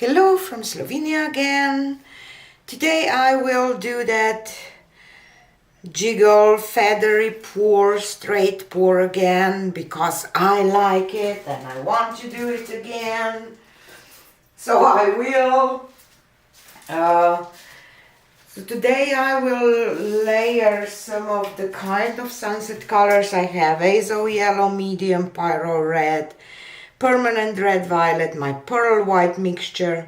Hello from Slovenia again. Today I will do that jiggle feathery pour, straight pour again because I like it and I want to do it again. So I will. So today I will layer some of the kind of sunset colors I have. Azo yellow, medium, pyro red, permanent red violet, my pearl white mixture,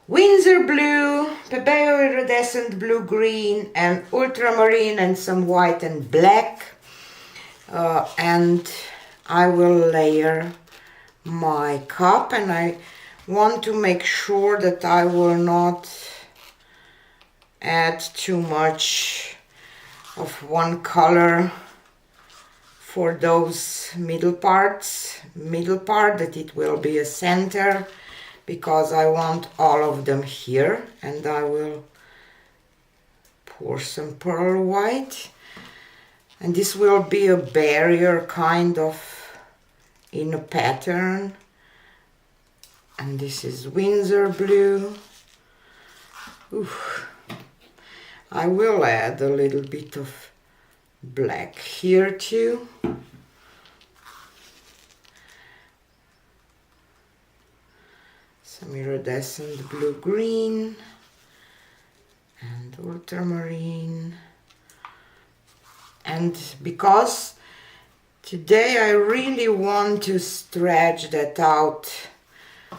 Windsor blue, Pepeo iridescent blue green, and ultramarine, and some white and black. And I will layer my cup, and I want to make sure that I will not add too much of one color for those middle part that it will be a center, because I want all of them here. And I will pour some pearl white, and this will be a barrier kind of in a pattern. And this is Windsor blue. Oof. I will add a little bit of black here too. Some iridescent blue-green and ultramarine. And because today I really want to stretch that out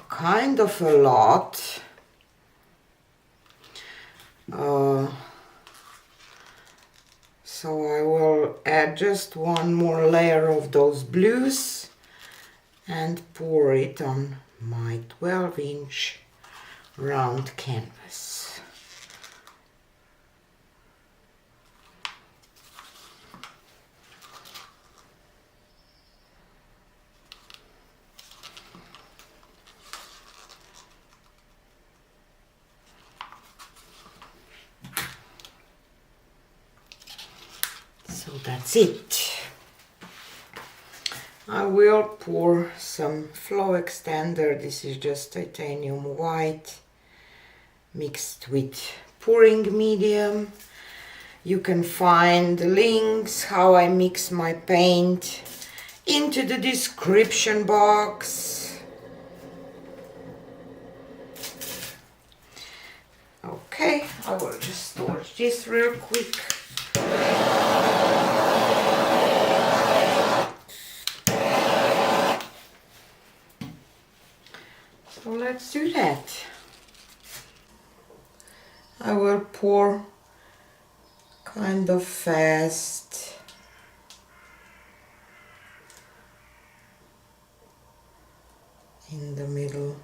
kind of a lot, so I will add just one more layer of those blues and pour it on my 12-inch round canvas. So that's it. I will pour some flow extender. This is just titanium white mixed with pouring medium. You can find links how I mix my paint into the description box. Okay, I will just torch this real quick. So let's do that. I will pour kind of fast. In the middle.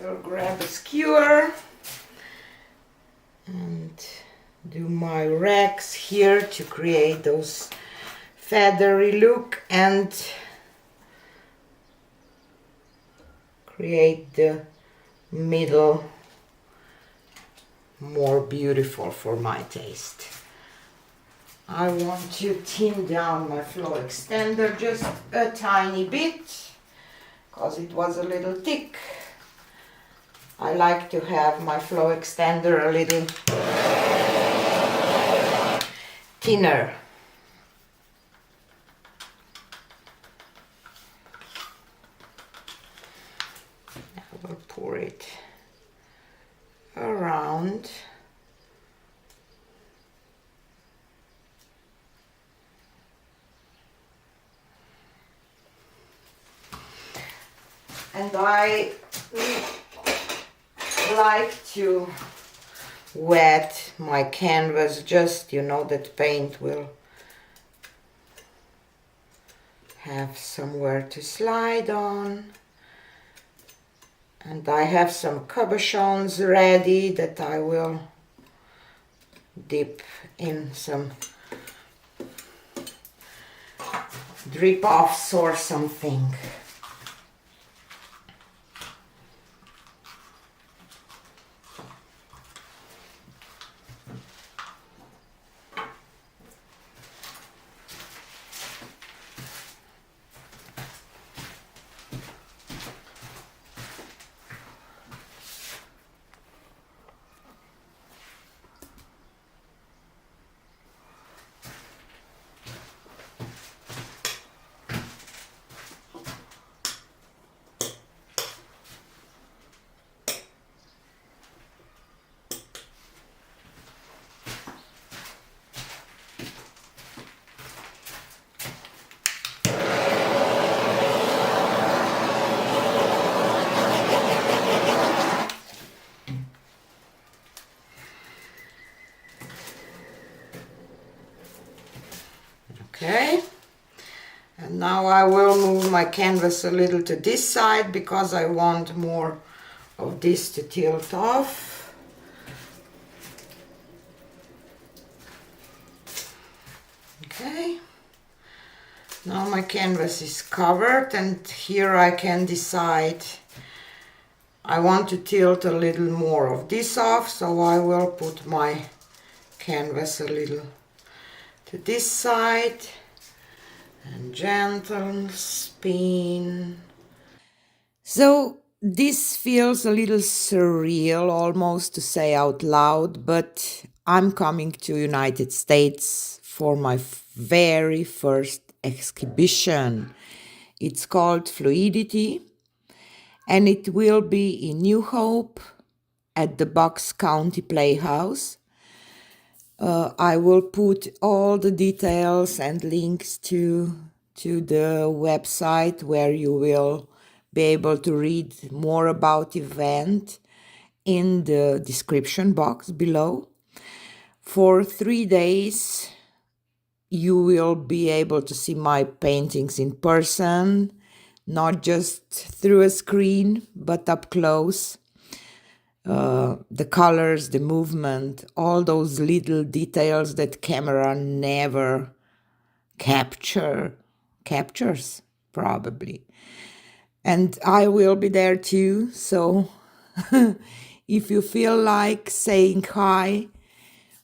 I'll grab a skewer and do my racks here to create those feathery look and create the middle more beautiful for my taste. I want to thin down my flow extender just a tiny bit because it was a little thick. I like to have my flow extender a little thinner. I will pour it around. And I like to wet my canvas, just, you know, that paint will have somewhere to slide on. And I have some cabochons ready that I will dip in some drip offs or something. Okay, and now I will move my canvas a little to this side because I want more of this to tilt off. Okay, now my canvas is covered, and here I can decide I want to tilt a little more of this off, so I will put my canvas a little to this side and gentle spin. So this feels a little surreal almost to say out loud, but I'm coming to United States for my very first exhibition. It's called Fluidity, and it will be in New Hope at the Bucks County Playhouse. I will put all the details and links to the website where you will be able to read more about the event in the description box below. For 3 days, you will be able to see my paintings in person, not just through a screen, but up close. The colors, the movement, all those little details that camera never captures probably. And I will be there too, so if you feel like saying hi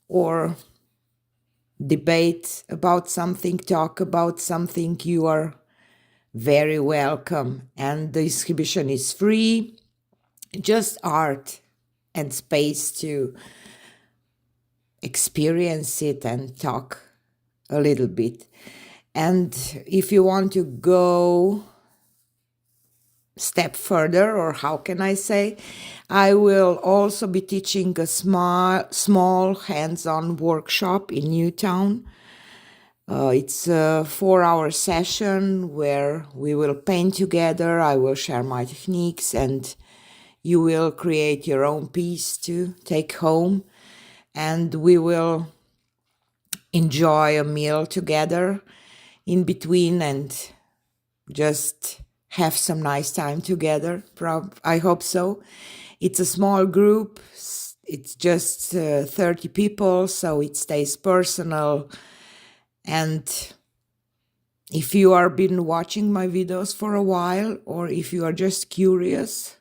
or debate about something, talk about something, you are very welcome. And the exhibition is free, just art and space to experience it and talk a little bit. And if you want to go step further, or how can I say, I will also be teaching a small hands-on workshop in Newtown. It's a 4-hour session where we will paint together. I will share my techniques, and you will create your own piece to take home, and we will enjoy a meal together in between and just have some nice time together. I hope so. It's a small group. It's just 30 people, so it stays personal. And if you are been watching my videos for a while, or if you are just curious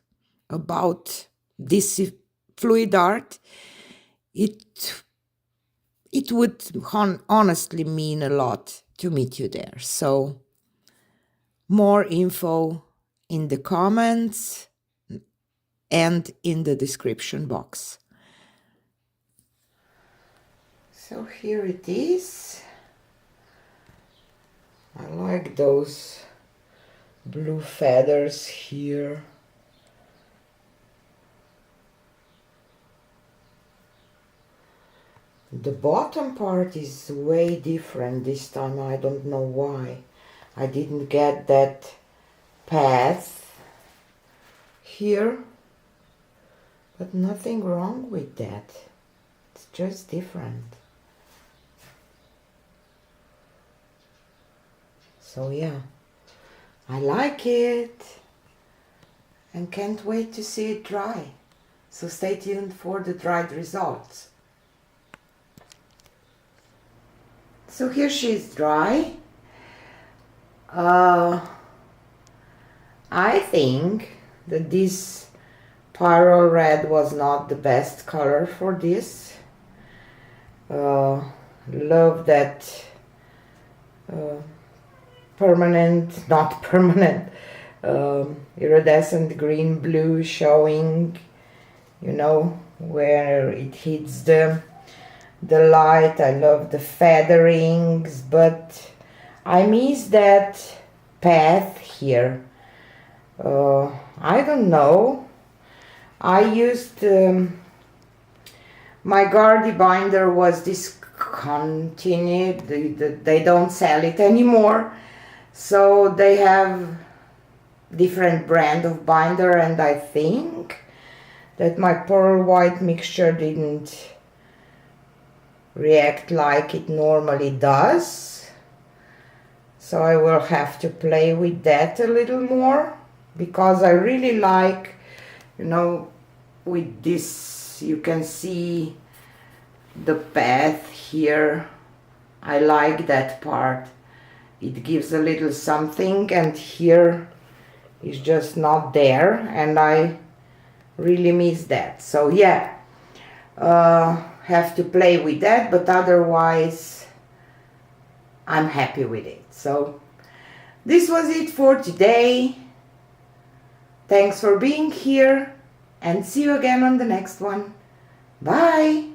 about this fluid art, it would honestly mean a lot to meet you there. So more info in the comments and in the description box. So here it is. I like those blue feathers here. The bottom part is way different this time. I don't know why. I didn't get that path here, but nothing wrong with that. just different. So yeah, I like it and can't wait to see it dry. So stay tuned for the dried results. So here she is dry. I think that this Pyro Red was not the best color for this. Love that permanent, not permanent, iridescent green blue showing, you know, where it hits the light. I love the featherings, but I miss that path here. I don't know. I used my Gardy binder was discontinued. They don't sell it anymore, so they have different brand of binder, and I think that my pearl white mixture didn't react like it normally does, so I will have to play with that a little more, because I really like, you know, with this you can see the path here. I like that part. It gives a little something, and here is just not there, and I really miss that. So yeah, have to play with that, but otherwise I'm happy with it. So this was it for today. Thanks for being here, and see you again on the next one. Bye!